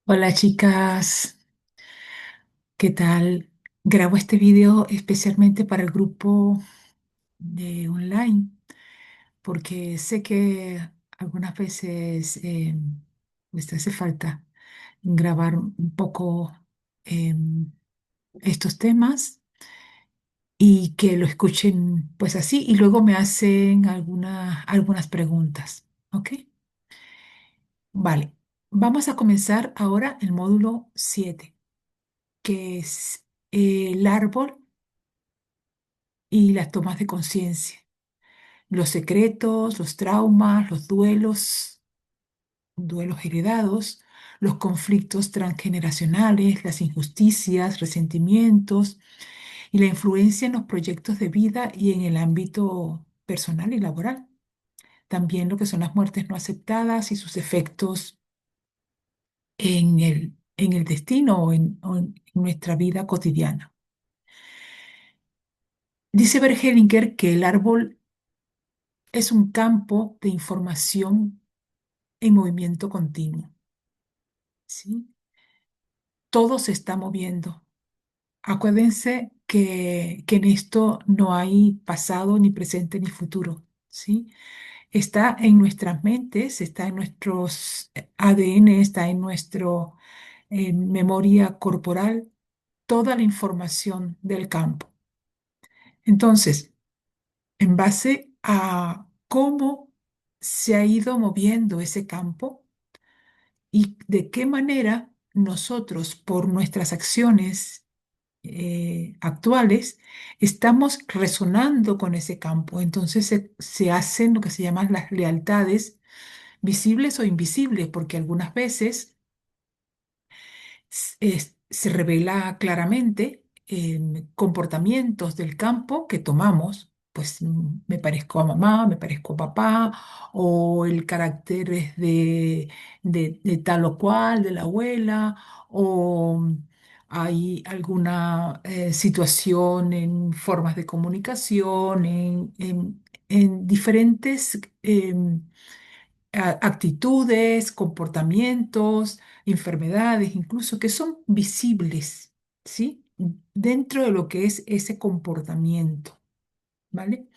Hola chicas, ¿qué tal? Grabo este video especialmente para el grupo de online porque sé que algunas veces les hace falta grabar un poco estos temas y que lo escuchen pues así y luego me hacen algunas preguntas, ¿ok? Vale, vamos a comenzar ahora el módulo 7, que es el árbol y las tomas de conciencia, los secretos, los traumas, los duelos heredados, los conflictos transgeneracionales, las injusticias, resentimientos y la influencia en los proyectos de vida y en el ámbito personal y laboral. También lo que son las muertes no aceptadas y sus efectos en el destino o en nuestra vida cotidiana. Dice Bergelinger que el árbol es un campo de información en movimiento continuo, ¿sí? Todo se está moviendo. Acuérdense que en esto no hay pasado, ni presente, ni futuro, ¿sí? Está en nuestras mentes, está en nuestros ADN, está en nuestro memoria corporal, toda la información del campo. Entonces, en base a cómo se ha ido moviendo ese campo, y de qué manera nosotros, por nuestras acciones actuales, estamos resonando con ese campo. Entonces se hacen lo que se llaman las lealtades, visibles o invisibles, porque algunas veces se revela claramente en comportamientos del campo que tomamos. Pues me parezco a mamá, me parezco a papá, o el carácter es de tal o cual, de la abuela, o hay alguna situación en formas de comunicación, en diferentes actitudes, comportamientos, enfermedades, incluso que son visibles, ¿sí? Dentro de lo que es ese comportamiento, ¿vale?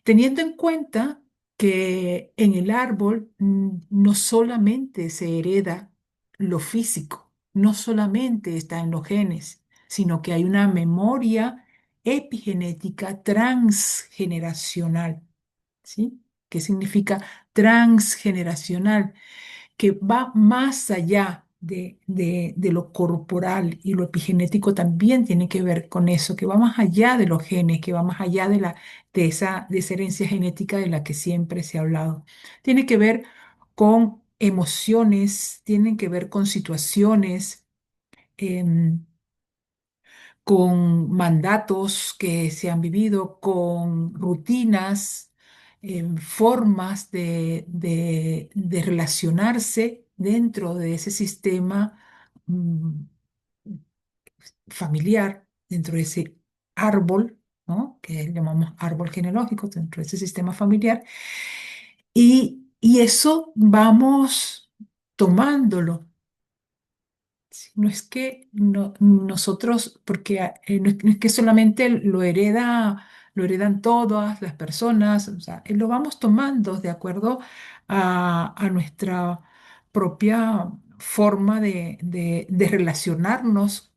Teniendo en cuenta que en el árbol no solamente se hereda lo físico, no solamente está en los genes, sino que hay una memoria epigenética transgeneracional, ¿sí? ¿Qué significa transgeneracional? Que va más allá de lo corporal, y lo epigenético también tiene que ver con eso, que va más allá de los genes, que va más allá de esa herencia genética de la que siempre se ha hablado. Tiene que ver con emociones, tiene que ver con situaciones, em, con mandatos que se han vivido, con rutinas, formas de relacionarse dentro de ese sistema mm, familiar, dentro de ese árbol, ¿no? Que llamamos árbol genealógico, dentro de ese sistema familiar. Y eso vamos tomándolo. Sí, no es que nosotros, porque no es que solamente lo heredan todas las personas, o sea, lo vamos tomando de acuerdo a nuestra propia forma de relacionarnos,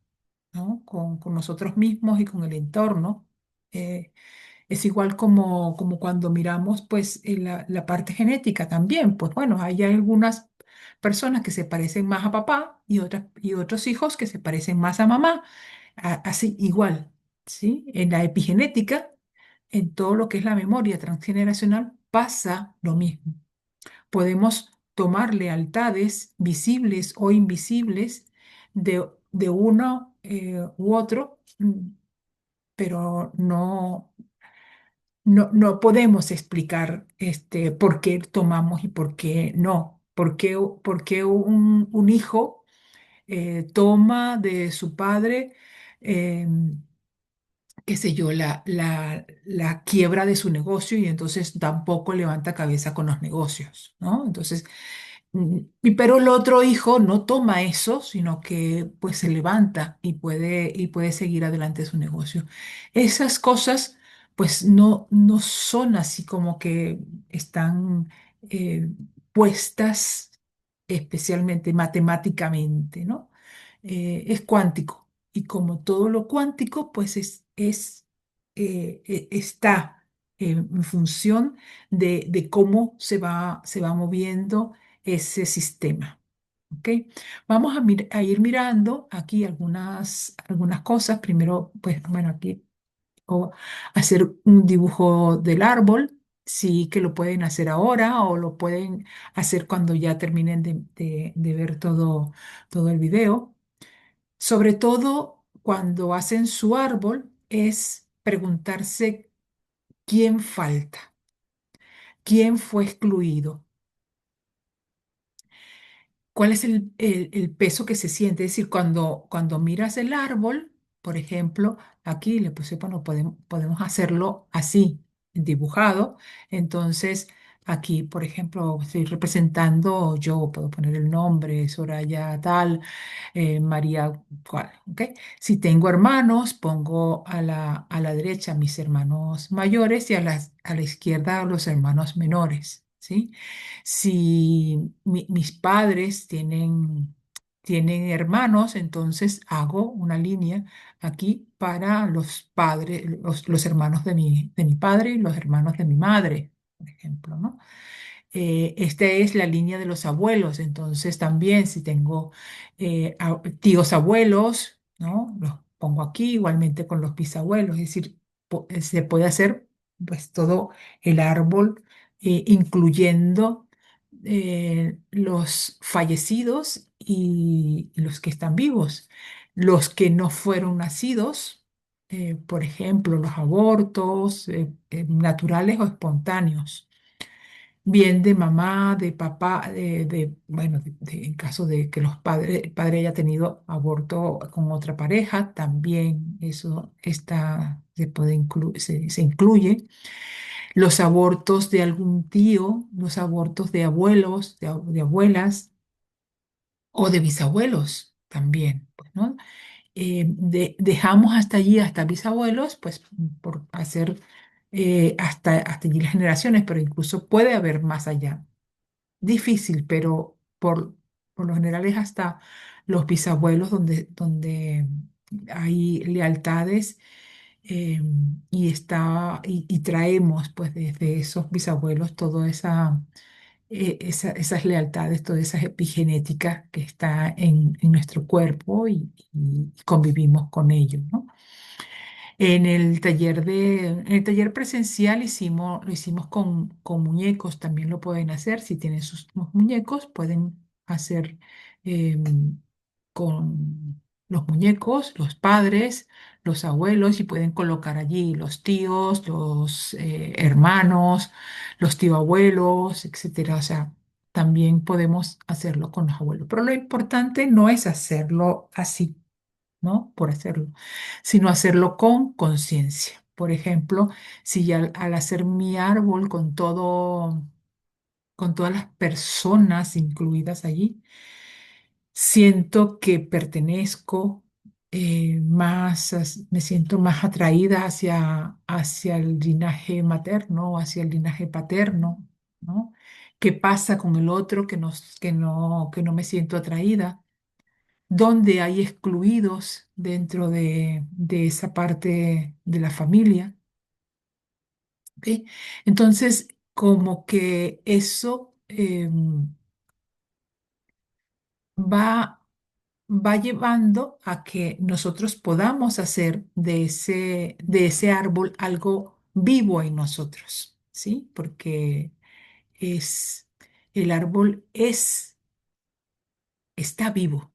¿no? Con nosotros mismos y con el entorno. Eh, es igual como cuando miramos pues la parte genética también. Pues bueno, hay algunas personas que se parecen más a papá y otros hijos que se parecen más a mamá. Así igual, ¿sí? En la epigenética, en todo lo que es la memoria transgeneracional, pasa lo mismo. Podemos tomar lealtades visibles o invisibles de uno u otro, pero no podemos explicar por qué tomamos y por qué no. ¿Por qué un hijo toma de su padre, qué sé yo, la quiebra de su negocio y entonces tampoco levanta cabeza con los negocios, ¿no? Entonces, Pero el otro hijo no toma eso, sino que pues se levanta y puede seguir adelante su negocio. Esas cosas pues no son así como que están eh, puestas especialmente matemáticamente, ¿no? Es cuántico. Y como todo lo cuántico, pues está en función de cómo se va moviendo ese sistema. ¿Ok? Vamos a ir mirando aquí algunas cosas. Primero, pues, bueno, aquí o hacer un dibujo del árbol. Sí que lo pueden hacer ahora o lo pueden hacer cuando ya terminen de ver todo el video. Sobre todo cuando hacen su árbol, es preguntarse quién falta, quién fue excluido. ¿Cuál es el peso que se siente? Es decir, cuando miras el árbol, por ejemplo, aquí le puse, bueno, podemos hacerlo así, dibujado. Entonces, aquí, por ejemplo, estoy representando, yo puedo poner el nombre, Soraya tal, María cual, ¿ok? Si tengo hermanos, pongo a la derecha mis hermanos mayores y a la izquierda los hermanos menores, ¿sí? Si mis padres tienen hermanos, entonces hago una línea aquí para los padres, los hermanos de mi padre y los hermanos de mi madre, por ejemplo, ¿no? Esta es la línea de los abuelos, entonces también si tengo tíos abuelos, ¿no? Los pongo aquí igualmente con los bisabuelos, es decir, se puede hacer pues todo el árbol, incluyendo los fallecidos y los que están vivos. Los que no fueron nacidos, por ejemplo, los abortos naturales o espontáneos bien de mamá, de papá, bueno, en caso de que el padre haya tenido aborto con otra pareja, también eso se incluye. Los abortos de algún tío, los abortos de abuelos, de abuelas o de bisabuelos también, pues, ¿no? Dejamos hasta allí, hasta bisabuelos, pues por hacer hasta allí las generaciones, pero incluso puede haber más allá. Difícil, pero por lo general es hasta los bisabuelos donde hay lealtades y traemos pues desde esos bisabuelos toda esas lealtades, todas esas epigenéticas que está en nuestro cuerpo y convivimos con ellos, ¿no? En el taller presencial lo hicimos con muñecos, también lo pueden hacer. Si tienen sus muñecos, pueden hacer con los muñecos, los padres, los abuelos, y pueden colocar allí los tíos, los hermanos, los tío abuelos, etcétera. O sea, también podemos hacerlo con los abuelos. Pero lo importante no es hacerlo así, ¿no? Por hacerlo, sino hacerlo con conciencia. Por ejemplo, si ya al hacer mi árbol con todas las personas incluidas allí, siento que pertenezco me siento más atraída hacia el linaje materno, hacia el linaje paterno, ¿no? ¿Qué pasa con el otro que no me siento atraída? Donde hay excluidos dentro de esa parte de la familia, ¿ok? Entonces, como que eso va, va llevando a que nosotros podamos hacer de ese árbol algo vivo en nosotros, ¿sí? Porque es, el árbol está vivo,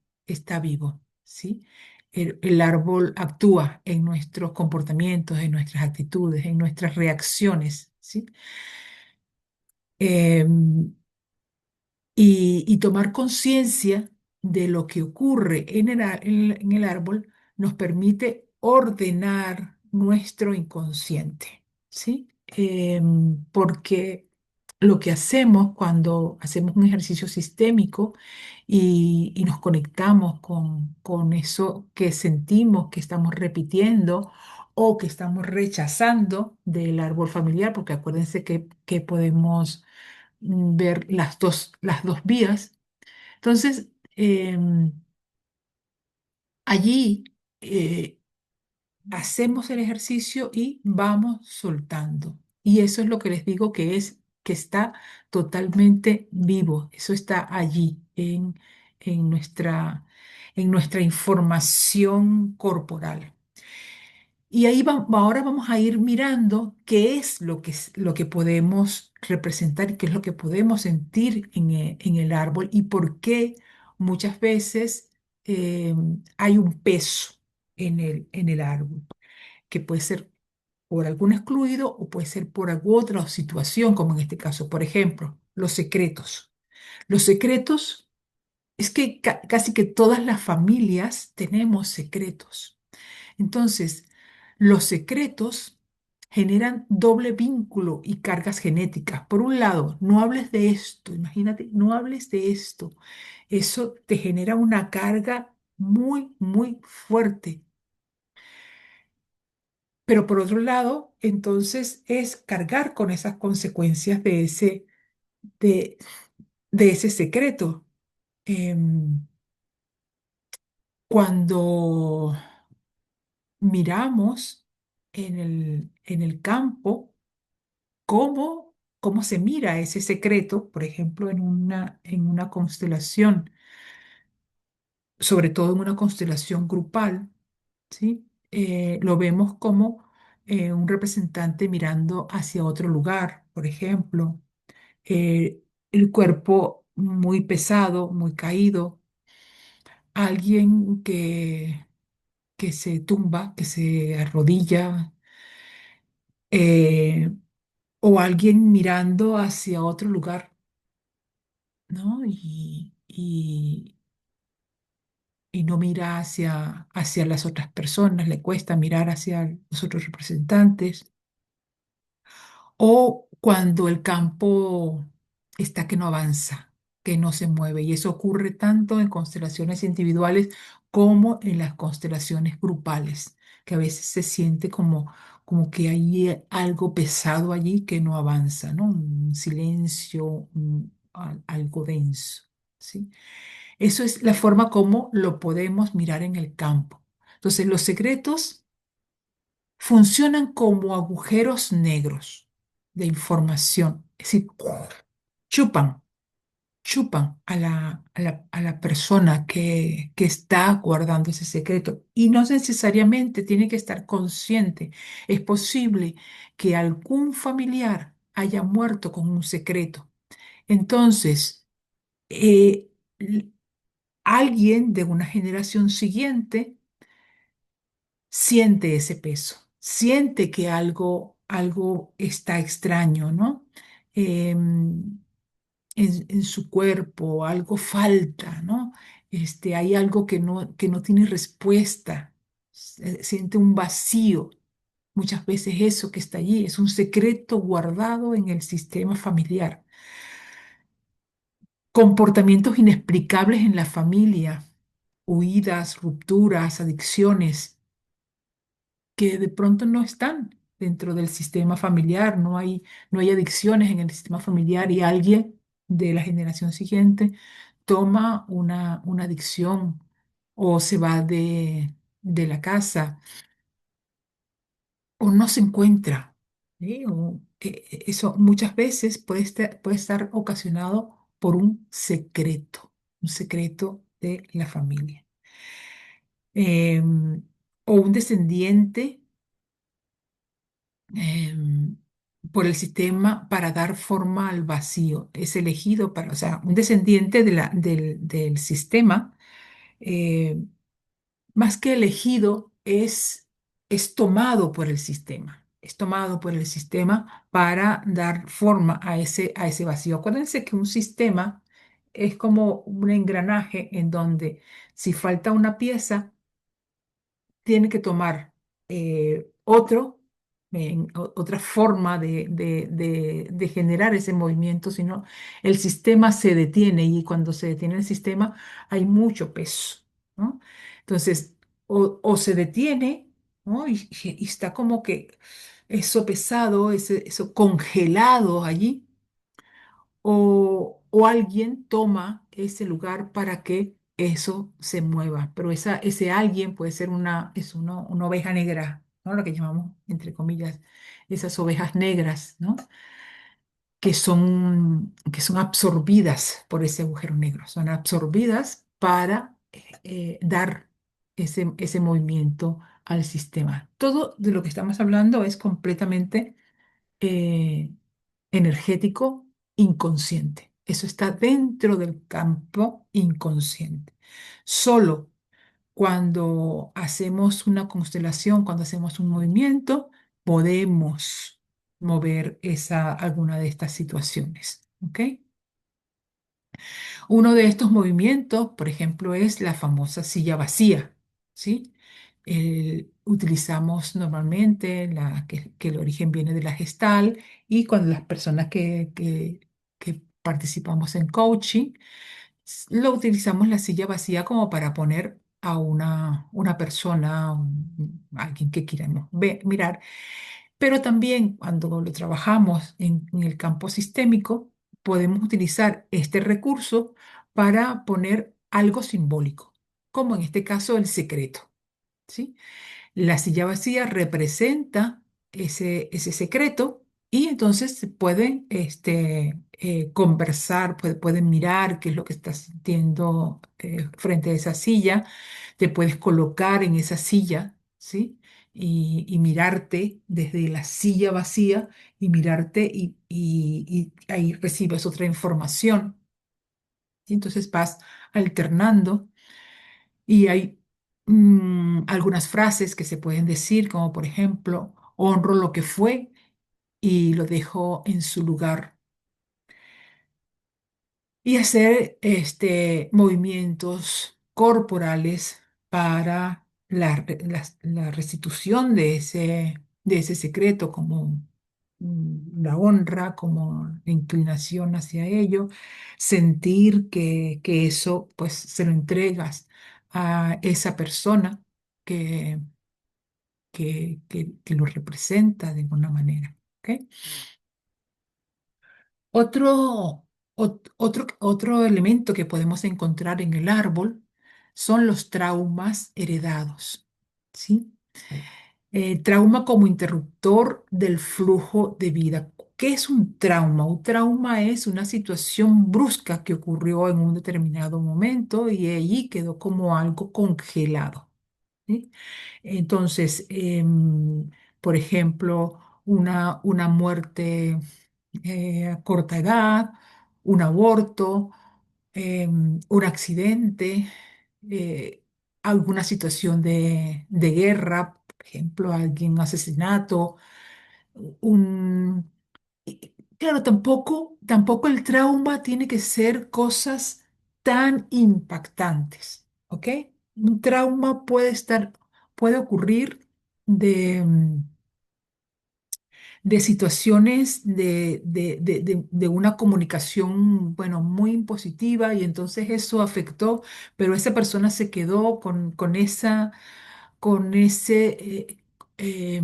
¿sí? El árbol actúa en nuestros comportamientos, en nuestras actitudes, en nuestras reacciones, ¿sí? Em, y tomar conciencia de lo que ocurre en el árbol nos permite ordenar nuestro inconsciente, ¿sí? Porque lo que hacemos cuando hacemos un ejercicio sistémico y nos conectamos con eso que sentimos, que estamos repitiendo o que estamos rechazando del árbol familiar, porque acuérdense que podemos ver las dos vías. Entonces, allí hacemos el ejercicio y vamos soltando. Y eso es lo que les digo que está totalmente vivo. Eso está allí en en nuestra información corporal. Y ahí ahora vamos a ir mirando qué es lo que podemos representar y qué es lo que podemos sentir en el árbol y por qué muchas veces eh, hay un peso en el árbol, que puede ser por algún excluido o puede ser por alguna otra situación, como en este caso, por ejemplo, los secretos. Los secretos es que casi que todas las familias tenemos secretos. Entonces, los secretos generan doble vínculo y cargas genéticas. Por un lado, no hables de esto, imagínate, no hables de esto. Eso te genera una carga muy fuerte. Pero por otro lado, entonces es cargar con esas consecuencias de, de ese secreto. Em, Cuando miramos en el campo, cómo se mira ese secreto, por ejemplo, en una constelación, sobre todo en una constelación grupal, ¿sí? Lo vemos como un representante mirando hacia otro lugar, por ejemplo, el cuerpo muy pesado, muy caído, alguien que se tumba, que se arrodilla, eh, o alguien mirando hacia otro lugar, ¿no? Y no mira hacia las otras personas, le cuesta mirar hacia los otros representantes, o cuando el campo está que no avanza, que no se mueve, y eso ocurre tanto en constelaciones individuales como en las constelaciones grupales, que a veces se siente como que hay algo pesado allí que no avanza, ¿no? Un silencio, algo denso, ¿sí? Eso es la forma como lo podemos mirar en el campo. Entonces, los secretos funcionan como agujeros negros de información. Es decir, chupan, chupan a la persona que está guardando ese secreto. Y no necesariamente tiene que estar consciente. Es posible que algún familiar haya muerto con un secreto. Entonces, eh, alguien de una generación siguiente siente ese peso, siente que algo está extraño, ¿no? En su cuerpo, algo falta, ¿no? Hay algo que no tiene respuesta, siente un vacío. Muchas veces eso que está allí es un secreto guardado en el sistema familiar. Comportamientos inexplicables en la familia, huidas, rupturas, adicciones, que de pronto no están dentro del sistema familiar, no hay adicciones en el sistema familiar y alguien de la generación siguiente toma una adicción o se va de la casa o no se encuentra. ¿Sí? Eso muchas veces puede estar ocasionado por un secreto de la familia. Em, o un descendiente em, por el sistema para dar forma al vacío. Es elegido para, o sea, un descendiente del sistema, eh, más que elegido, es tomado por el sistema. Es tomado por el sistema para dar forma a ese vacío. Acuérdense que un sistema es como un engranaje en donde si falta una pieza, tiene que tomar otro, otra forma de generar ese movimiento, sino el sistema se detiene y cuando se detiene el sistema hay mucho peso, ¿no? Entonces, o se detiene, ¿no? Y está como que eso pesado, eso congelado allí, o alguien toma ese lugar para que eso se mueva. Pero ese alguien puede ser una oveja negra, ¿no? Lo que llamamos, entre comillas, esas ovejas negras, ¿no? Que son absorbidas por ese agujero negro, son absorbidas para dar ese movimiento al sistema. Todo de lo que estamos hablando es completamente eh, energético inconsciente. Eso está dentro del campo inconsciente. Solo cuando hacemos una constelación, cuando hacemos un movimiento, podemos mover alguna de estas situaciones. ¿Ok? Uno de estos movimientos, por ejemplo, es la famosa silla vacía, ¿sí? Utilizamos normalmente que el origen viene de la gestal y cuando las personas que participamos en coaching, lo utilizamos la silla vacía como para poner a una persona, alguien que queramos mirar, pero también cuando lo trabajamos en el campo sistémico, podemos utilizar este recurso para poner algo simbólico, como en este caso el secreto, ¿sí? La silla vacía representa ese secreto y entonces se pueden conversar, pueden mirar qué es lo que estás sintiendo frente a esa silla, te puedes colocar en esa silla, ¿sí? Y mirarte desde la silla vacía y mirarte y ahí recibes otra información. Y entonces vas alternando y hay algunas frases que se pueden decir, como por ejemplo, honro lo que fue y lo dejo en su lugar. Y hacer movimientos corporales para la restitución de ese secreto, como la honra, como la inclinación hacia ello, sentir que eso pues se lo entregas a esa persona que, que lo representa de alguna manera. ¿Ok? Otro elemento que podemos encontrar en el árbol son los traumas heredados, ¿sí? Trauma como interruptor del flujo de vida. ¿Qué es un trauma? Un trauma es una situación brusca que ocurrió en un determinado momento y allí quedó como algo congelado, ¿sí? Entonces, por ejemplo, una muerte a corta edad, un aborto, un accidente, eh, alguna situación de guerra, por ejemplo, un asesinato, un... Claro, tampoco el trauma tiene que ser cosas tan impactantes, ¿ok? Un trauma puede ocurrir de situaciones de una comunicación, bueno, muy impositiva y entonces eso afectó, pero esa persona se quedó con ese eh,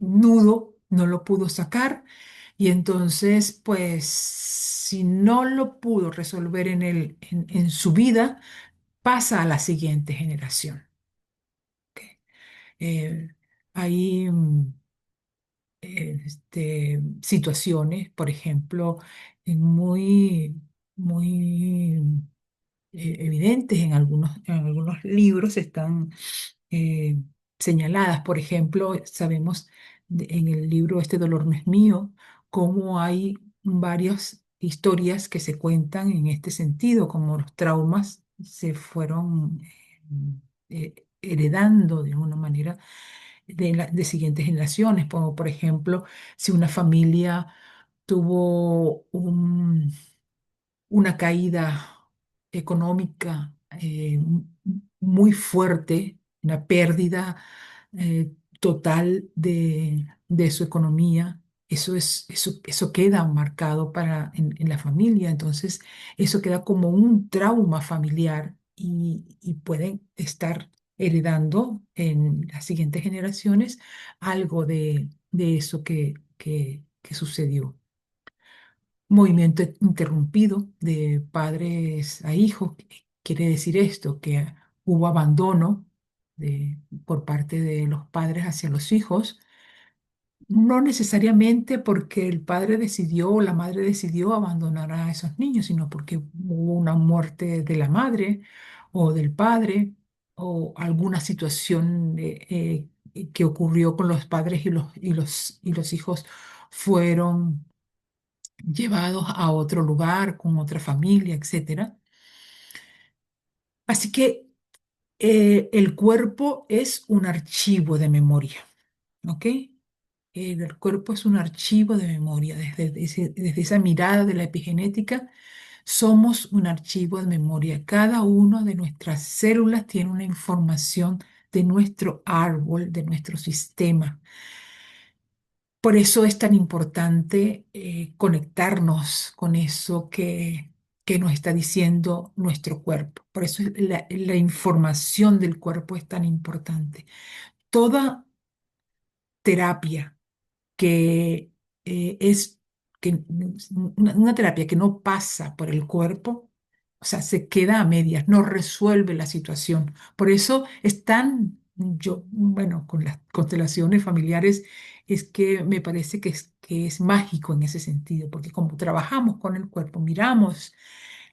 nudo, no lo pudo sacar y entonces, pues, si no lo pudo resolver en su vida, pasa a la siguiente generación. ¿Ok? Eh, Hay situaciones, por ejemplo, muy evidentes en algunos libros están eh, señaladas. Por ejemplo, sabemos en el libro Este dolor no es mío, cómo hay varias historias que se cuentan en este sentido, como los traumas se fueron heredando de alguna manera de siguientes generaciones, como por ejemplo, si una familia tuvo una caída económica muy fuerte, una pérdida total de su economía. Eso queda marcado en la familia, entonces eso queda como un trauma familiar y pueden estar heredando en las siguientes generaciones algo de eso que sucedió. Movimiento interrumpido de padres a hijos. Quiere decir esto, que hubo abandono por parte de los padres hacia los hijos, no necesariamente porque el padre decidió o la madre decidió abandonar a esos niños, sino porque hubo una muerte de la madre o del padre o alguna situación que ocurrió con los padres y los hijos fueron llevados a otro lugar, con otra familia, etcétera. Así que el cuerpo es un archivo de memoria, ¿ok? El cuerpo es un archivo de memoria. Desde esa mirada de la epigenética, somos un archivo de memoria. Cada una de nuestras células tiene una información de nuestro árbol, de nuestro sistema. Por eso es tan importante conectarnos con eso que nos está diciendo nuestro cuerpo. Por eso la información del cuerpo es tan importante. Toda terapia que es una terapia que no pasa por el cuerpo, o sea, se queda a medias, no resuelve la situación. Por eso es tan, bueno, con las constelaciones familiares, es que me parece que es mágico en ese sentido, porque como trabajamos con el cuerpo, miramos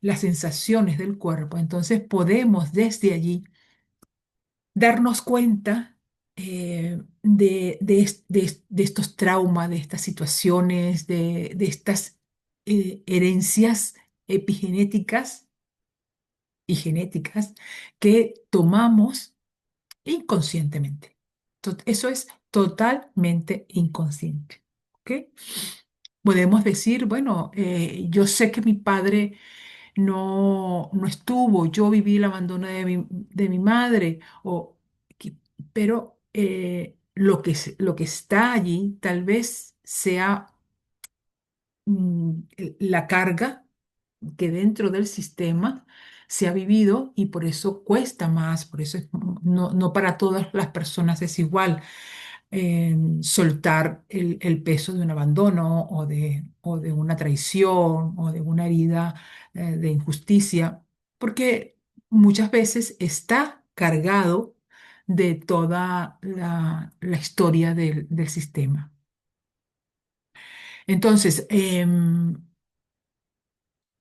las sensaciones del cuerpo, entonces podemos desde allí darnos cuenta de estos traumas, de estas situaciones, de estas herencias epigenéticas y genéticas que tomamos inconscientemente. Eso es totalmente inconsciente. ¿Ok? Podemos decir, bueno, yo sé que mi padre no estuvo, yo viví el abandono de mi madre, pero lo que está allí tal vez sea la carga que dentro del sistema se ha vivido y por eso cuesta más, por eso no para todas las personas es igual soltar el peso de un abandono o de una traición o de una herida de injusticia, porque muchas veces está cargado de toda la historia del sistema. Entonces,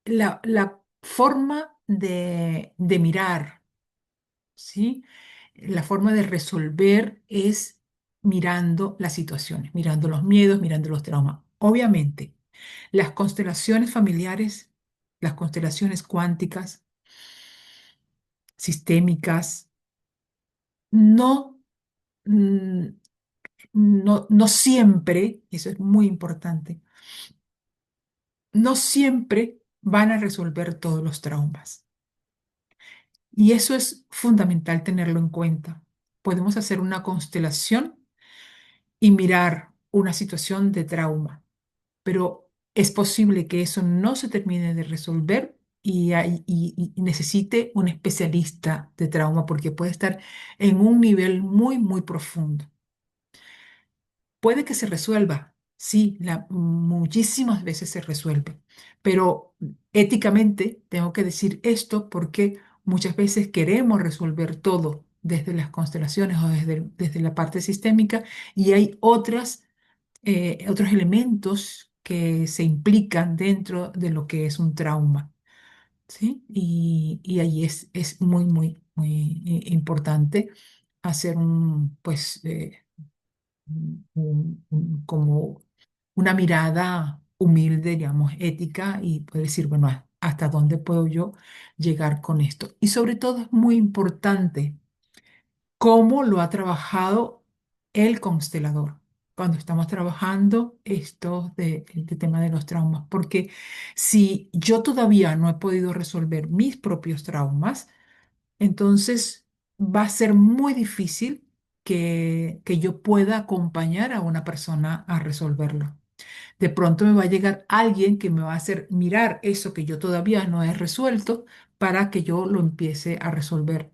la forma de mirar, ¿sí? La forma de resolver es mirando las situaciones, mirando los miedos, mirando los traumas. Obviamente, las constelaciones familiares, las constelaciones cuánticas, sistémicas, no, mm, no siempre, eso es muy importante, no siempre van a resolver todos los traumas. Y eso es fundamental tenerlo en cuenta. Podemos hacer una constelación y mirar una situación de trauma, pero es posible que eso no se termine de resolver y necesite un especialista de trauma porque puede estar en un nivel muy, muy profundo. Puede que se resuelva, sí, muchísimas veces se resuelve, pero éticamente tengo que decir esto porque muchas veces queremos resolver todo desde las constelaciones o desde la parte sistémica y hay otros elementos que se implican dentro de lo que es un trauma, ¿sí? Y ahí es muy, muy, muy importante hacer como una mirada humilde, digamos, ética y poder decir, bueno, ¿hasta dónde puedo yo llegar con esto? Y sobre todo es muy importante cómo lo ha trabajado el constelador cuando estamos trabajando esto de tema de los traumas, porque si yo todavía no he podido resolver mis propios traumas, entonces va a ser muy difícil que yo pueda acompañar a una persona a resolverlo. De pronto me va a llegar alguien que me va a hacer mirar eso que yo todavía no he resuelto para que yo lo empiece a resolver.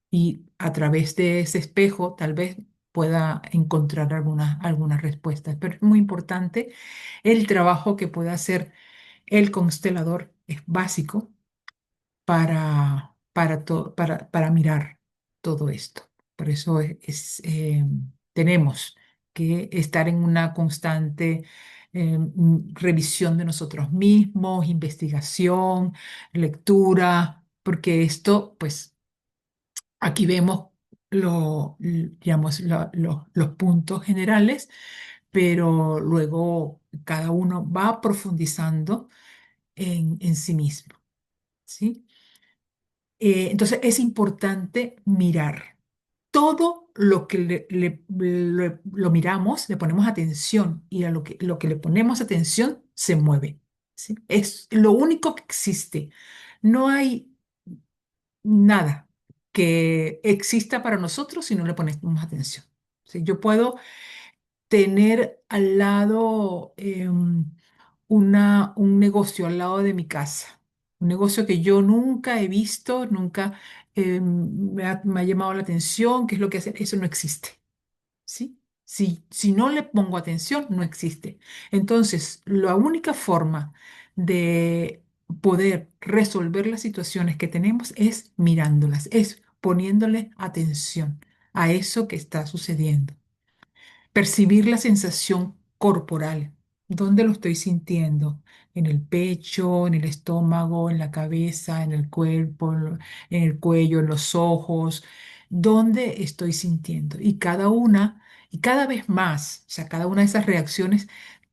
Y a través de ese espejo tal vez pueda encontrar algunas respuestas. Pero es muy importante el trabajo que puede hacer el constelador. Es básico para mirar todo esto. Por eso tenemos que estar en una constante revisión de nosotros mismos, investigación, lectura, porque esto, pues aquí vemos digamos, los puntos generales, pero luego cada uno va profundizando en sí mismo, ¿sí? Entonces es importante mirar todo lo que lo miramos, le ponemos atención y a lo que le ponemos atención se mueve. ¿Sí? Es lo único que existe. No hay nada que exista para nosotros si no le ponemos atención. ¿Sí? Yo puedo tener al lado un negocio al lado de mi casa, un negocio que yo nunca he visto, nunca me ha llamado la atención, qué es lo que hace, eso no existe, ¿sí? Si no le pongo atención, no existe. Entonces, la única forma de poder resolver las situaciones que tenemos es mirándolas, es poniéndole atención a eso que está sucediendo. Percibir la sensación corporal. ¿Dónde lo estoy sintiendo? En el pecho, en el estómago, en la cabeza, en el cuerpo, en el cuello, en los ojos. ¿Dónde estoy sintiendo? Y cada vez más, o sea, cada una de esas reacciones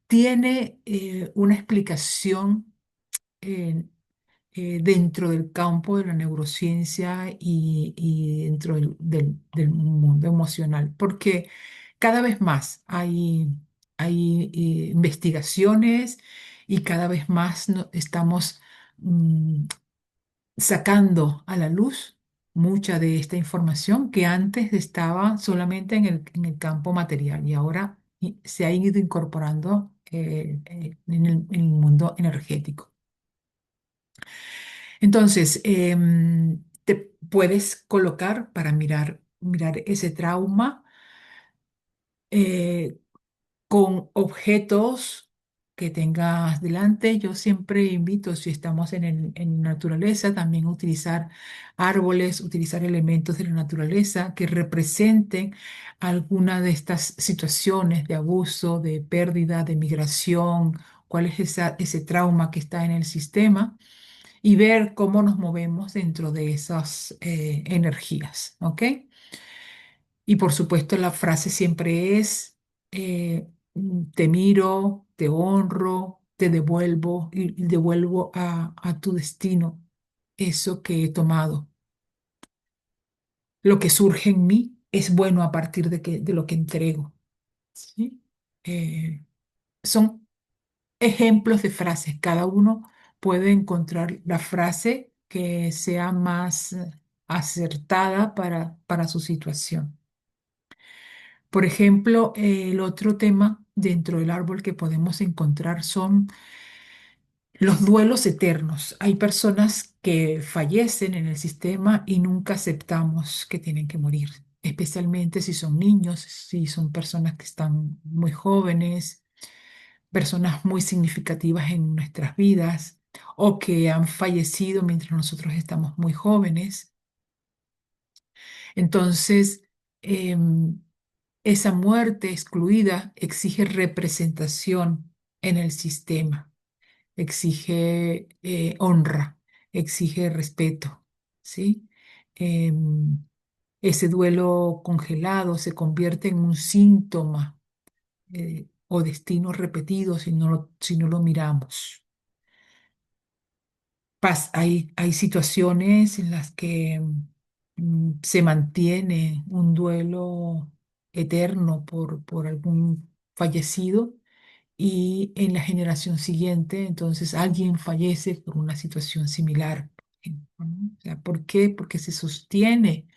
tiene una explicación eh, dentro del campo de la neurociencia y dentro del mundo emocional, porque cada vez más hay investigaciones y cada vez más estamos mm, sacando a la luz mucha de esta información que antes estaba solamente en el campo material y ahora se ha ido incorporando en el mundo energético. Entonces, te puedes colocar para mirar ese trauma eh, con objetos que tengas delante. Yo siempre invito, si estamos en naturaleza, también utilizar árboles, utilizar elementos de la naturaleza que representen alguna de estas situaciones de abuso, de pérdida, de migración, cuál es ese trauma que está en el sistema y ver cómo nos movemos dentro de esas energías, ¿ok? Y por supuesto la frase siempre es, te miro, te honro, te devuelvo y devuelvo a tu destino eso que he tomado. Lo que surge en mí es bueno a partir de lo que entrego, ¿sí? Eh, Son ejemplos de frases. Cada uno puede encontrar la frase que sea más acertada para su situación. Por ejemplo, el otro tema dentro del árbol que podemos encontrar son los duelos eternos. Hay personas que fallecen en el sistema y nunca aceptamos que tienen que morir, especialmente si son niños, si son personas que están muy jóvenes, personas muy significativas en nuestras vidas o que han fallecido mientras nosotros estamos muy jóvenes. Entonces, em, esa muerte excluida exige representación en el sistema, exige honra, exige respeto, ¿sí? Em, Ese duelo congelado se convierte en un síntoma o destino repetido si no lo miramos. Hay situaciones en las que se mantiene un duelo eterno por algún fallecido y en la generación siguiente, entonces alguien fallece por una situación similar. ¿No? O sea, ¿por qué? Porque se sostiene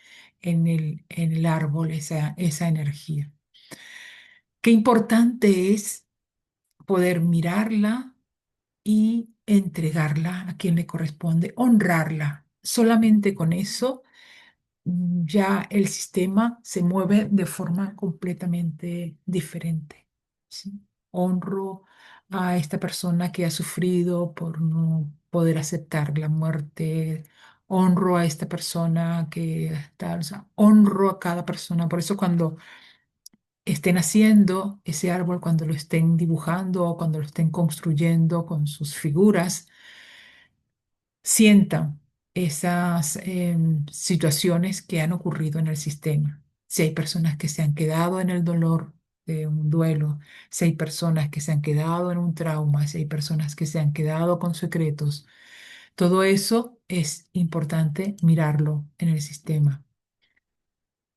en el árbol esa energía. Qué importante es poder mirarla y entregarla a quien le corresponde, honrarla. Solamente con eso ya el sistema se mueve de forma completamente diferente. ¿Sí? Honro a esta persona que ha sufrido por no poder aceptar la muerte. Honro a esta persona que está, o sea, honro a cada persona. Por eso cuando estén haciendo ese árbol, cuando lo estén dibujando o cuando lo estén construyendo con sus figuras, sientan esas situaciones que han ocurrido en el sistema. Si hay personas que se han quedado en el dolor de un duelo, si hay personas que se han quedado en un trauma, si hay personas que se han quedado con secretos, todo eso es importante mirarlo en el sistema.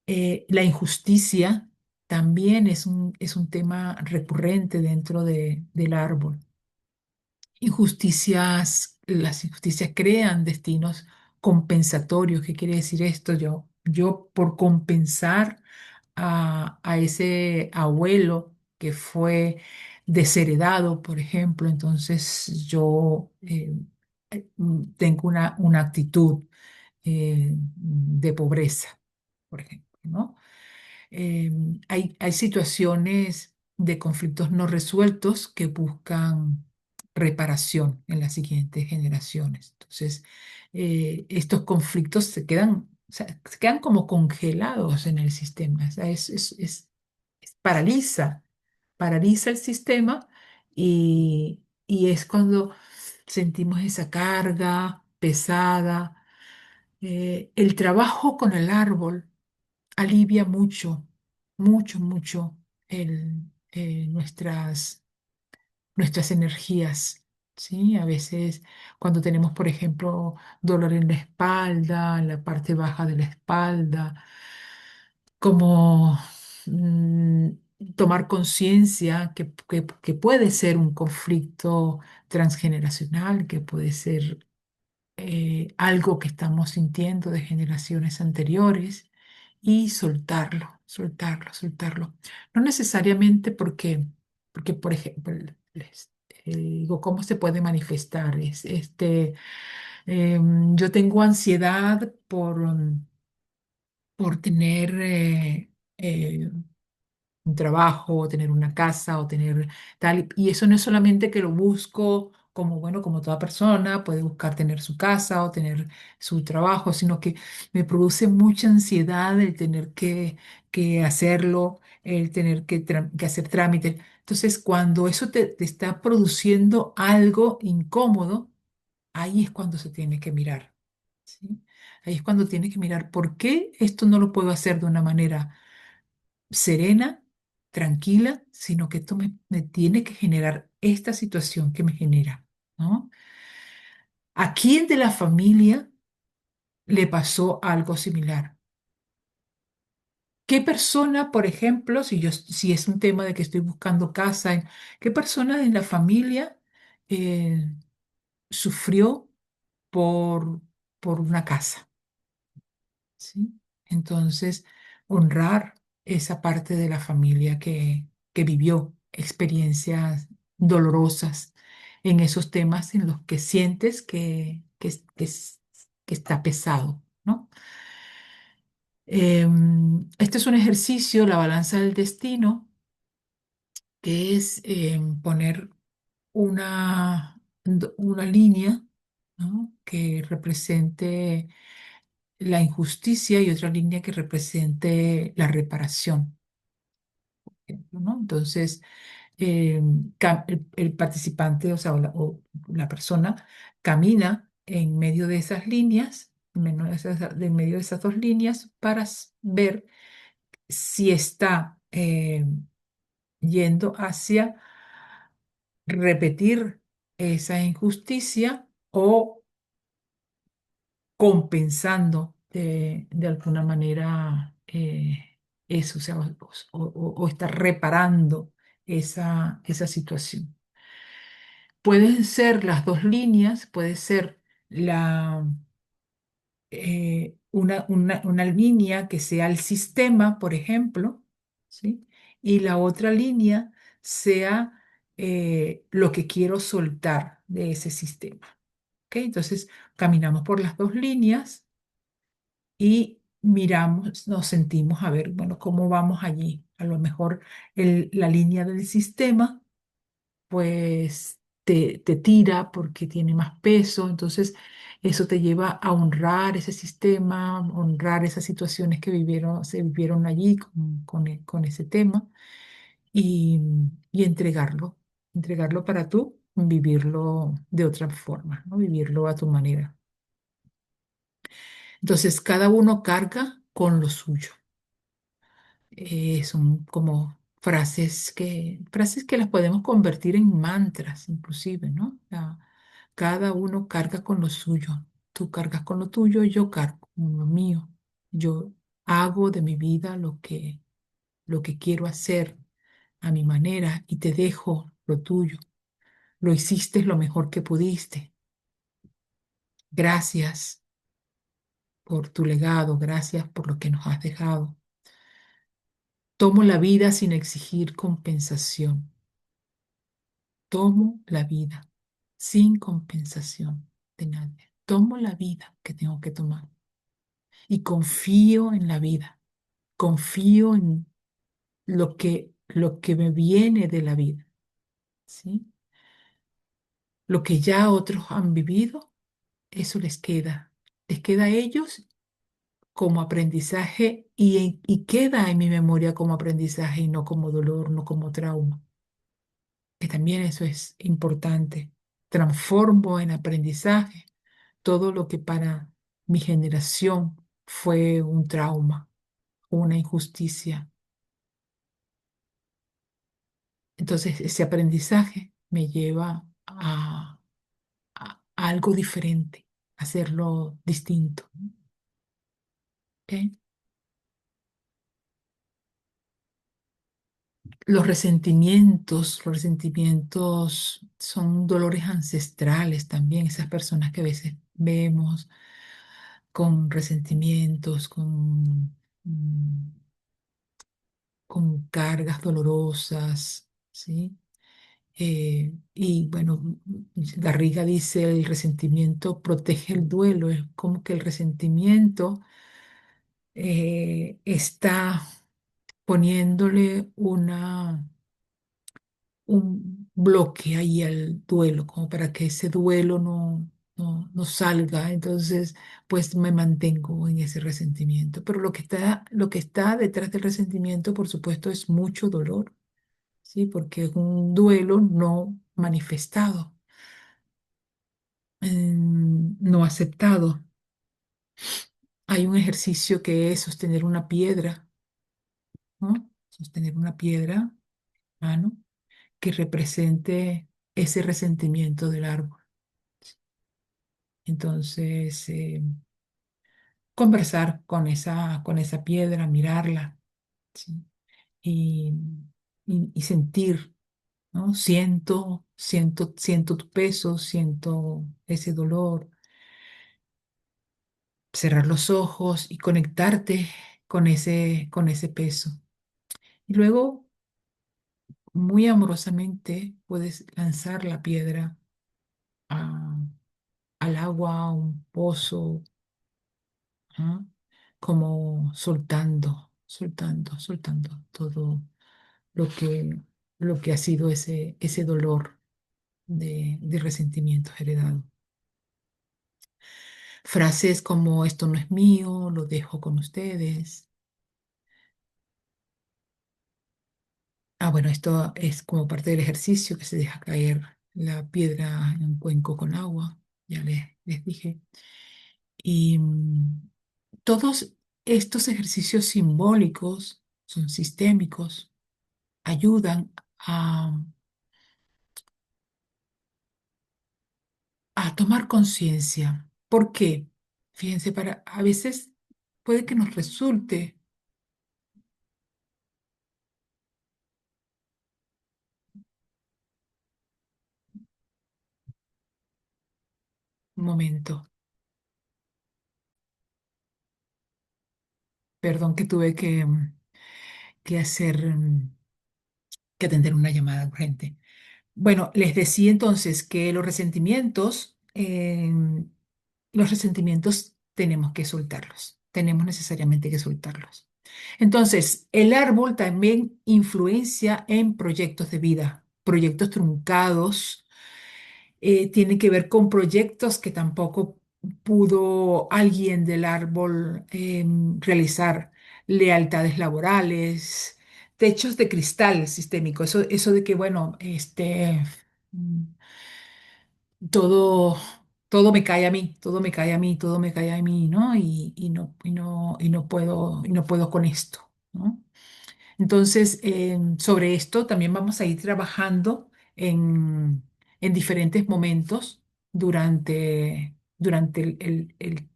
La injusticia también es un tema recurrente dentro del árbol. Las injusticias crean destinos compensatorios. ¿Qué quiere decir esto? Yo por compensar a ese abuelo que fue desheredado, por ejemplo, entonces yo tengo una actitud de pobreza, por ejemplo, ¿no? Eh, hay situaciones de conflictos no resueltos que buscan reparación en las siguientes generaciones. Entonces, estos conflictos o sea, se quedan como congelados en el sistema. O sea, paraliza, paraliza el sistema y es cuando sentimos esa carga pesada. El trabajo con el árbol alivia mucho, mucho, mucho nuestras energías, ¿sí? A veces cuando tenemos, por ejemplo, dolor en la espalda, en la parte baja de la espalda, como mm, tomar conciencia que puede ser un conflicto transgeneracional, que puede ser algo que estamos sintiendo de generaciones anteriores y soltarlo, soltarlo, soltarlo. No necesariamente porque por ejemplo, digo, ¿cómo se puede manifestar? Yo tengo ansiedad por tener un trabajo, o tener una casa, o tener tal. Y eso no es solamente que lo busco como, bueno, como toda persona puede buscar tener su casa o tener su trabajo, sino que me produce mucha ansiedad el tener que hacerlo, el tener que hacer trámites. Entonces, cuando eso te está produciendo algo incómodo, ahí es cuando se tiene que mirar. ¿Sí? Ahí es cuando tienes que mirar por qué esto no lo puedo hacer de una manera serena, tranquila, sino que esto me tiene que generar esta situación que me genera, ¿no? ¿A quién de la familia le pasó algo similar? ¿Qué persona, por ejemplo, si es un tema de que estoy buscando casa, qué persona en la familia eh, sufrió por, por una casa? ¿Sí? Entonces, honrar esa parte de la familia que vivió experiencias dolorosas en esos temas en los que sientes que está pesado, ¿no? Este es un ejercicio, la balanza del destino, que es poner una línea, ¿no? Que represente la injusticia y otra línea que represente la reparación, ¿no? Entonces, el participante, o sea, o la persona camina en medio de esas líneas, en medio de esas dos líneas, para ver si está yendo hacia repetir esa injusticia o compensando de alguna manera eso, o sea, o está reparando esa situación. Pueden ser las dos líneas, puede ser una línea que sea el sistema, por ejemplo, ¿sí? Y la otra línea sea lo que quiero soltar de ese sistema. ¿Ok? Entonces, caminamos por las dos líneas y miramos, nos sentimos a ver, bueno, cómo vamos allí. A lo mejor la línea del sistema pues te tira porque tiene más peso, entonces eso te lleva a honrar ese sistema, honrar esas situaciones que se vivieron allí con ese tema y, y entregarlo para tú vivirlo de otra forma, ¿no? Vivirlo a tu manera. Entonces, cada uno carga con lo suyo. Son como frases que las podemos convertir en mantras, inclusive, ¿no? Cada uno carga con lo suyo. Tú cargas con lo tuyo, yo cargo con lo mío. Yo hago de mi vida lo que quiero hacer a mi manera y te dejo lo tuyo. Lo hiciste lo mejor que pudiste. Gracias por tu legado, gracias por lo que nos has dejado. Tomo la vida sin exigir compensación. Tomo la vida sin compensación de nadie. Tomo la vida que tengo que tomar y confío en la vida. Confío en lo que me viene de la vida, ¿sí? Lo que ya otros han vivido, eso les queda. Les queda a ellos como aprendizaje y queda en mi memoria como aprendizaje y no como dolor, no como trauma. Que también eso es importante. Transformo en aprendizaje todo lo que para mi generación fue un trauma, una injusticia. Entonces, ese aprendizaje me lleva a algo diferente, a hacerlo distinto. ¿Ok? Los resentimientos son dolores ancestrales también, esas personas que a veces vemos con resentimientos, mm, con cargas dolorosas, ¿sí? Y bueno, Garriga dice, el resentimiento protege el duelo, es como que el resentimiento está poniéndole un bloque ahí al duelo, como para que ese duelo no salga. Entonces, pues me mantengo en ese resentimiento. Pero lo que está detrás del resentimiento, por supuesto, es mucho dolor, ¿sí? Porque es un duelo no manifestado, no aceptado. Hay un ejercicio que es sostener una piedra, ¿no? Sostener una piedra, mano, que represente ese resentimiento del árbol. Entonces, conversar con esa piedra, mirarla, ¿sí? Y, y sentir, ¿no? Siento tu peso, siento ese dolor, cerrar los ojos y conectarte con ese peso. Y luego, muy amorosamente, puedes lanzar la piedra a- al agua, a un pozo, ¿ah? Como soltando todo lo lo que ha sido ese dolor de resentimientos heredados. Frases como esto no es mío, lo dejo con ustedes. Ah, bueno, esto es como parte del ejercicio que se deja caer la piedra en un cuenco con agua, ya les dije. Y todos estos ejercicios simbólicos son sistémicos, ayudan a tomar conciencia. ¿Por qué? Fíjense, a veces puede que nos resulte un momento. Perdón que tuve que hacer, que atender una llamada urgente. Bueno, les decía entonces que los resentimientos tenemos que soltarlos, tenemos necesariamente que soltarlos. Entonces, el árbol también influencia en proyectos de vida, proyectos truncados, tiene que ver con proyectos que tampoco pudo alguien del árbol realizar, lealtades laborales, techos de cristal sistémico, eso de que, bueno, mm, todo, todo me cae a mí, todo me cae a mí, todo me cae a mí, ¿no? Y no puedo con esto, ¿no? Entonces, sobre esto también vamos a ir trabajando en diferentes momentos durante el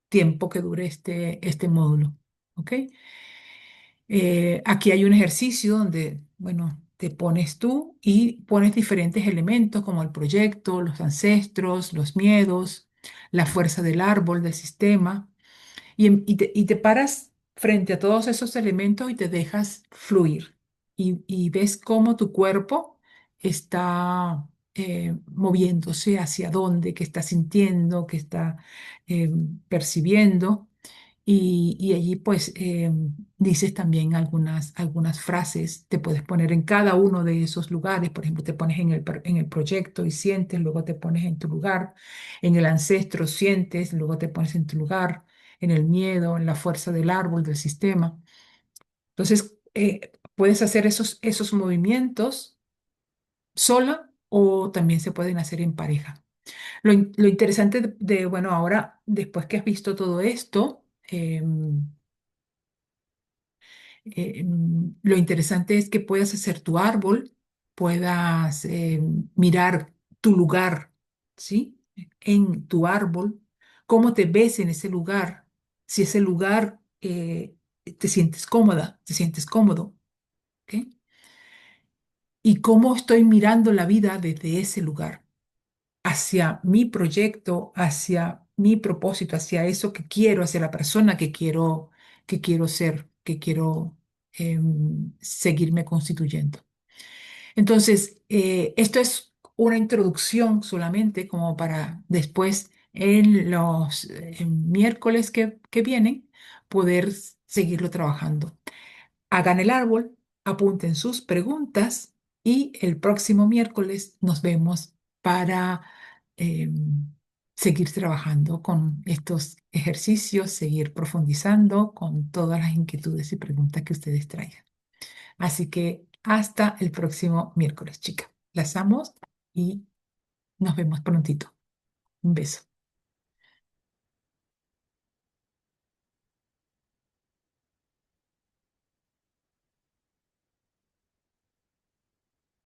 tiempo que dure este módulo. ¿Ok? Aquí hay un ejercicio donde, bueno, te pones tú y pones diferentes elementos como el proyecto, los ancestros, los miedos, la fuerza del árbol, del sistema y te paras frente a todos esos elementos y te dejas fluir. Y ves cómo tu cuerpo está moviéndose hacia dónde, qué está sintiendo, qué está percibiendo. Y allí pues dices también algunas frases, te puedes poner en cada uno de esos lugares, por ejemplo, te pones en el proyecto y sientes, luego te pones en tu lugar, en el ancestro sientes, luego te pones en tu lugar, en el miedo, en la fuerza del árbol, del sistema. Entonces, puedes hacer esos movimientos sola o también se pueden hacer en pareja. Lo interesante bueno, ahora, después que has visto todo esto, lo interesante es que puedas hacer tu árbol, puedas mirar tu lugar, ¿sí? En tu árbol, cómo te ves en ese lugar, si ese lugar te sientes cómoda, te sientes cómodo, ¿ok? Y cómo estoy mirando la vida desde ese lugar, hacia mi proyecto, hacia mi propósito, hacia eso que quiero, hacia la persona que quiero ser, que quiero seguirme constituyendo. Entonces, esto es una introducción solamente como para después en los miércoles que vienen poder seguirlo trabajando. Hagan el árbol, apunten sus preguntas y el próximo miércoles nos vemos para eh, seguir trabajando con estos ejercicios, seguir profundizando con todas las inquietudes y preguntas que ustedes traigan. Así que hasta el próximo miércoles, chicas. Las amo y nos vemos prontito. Un beso.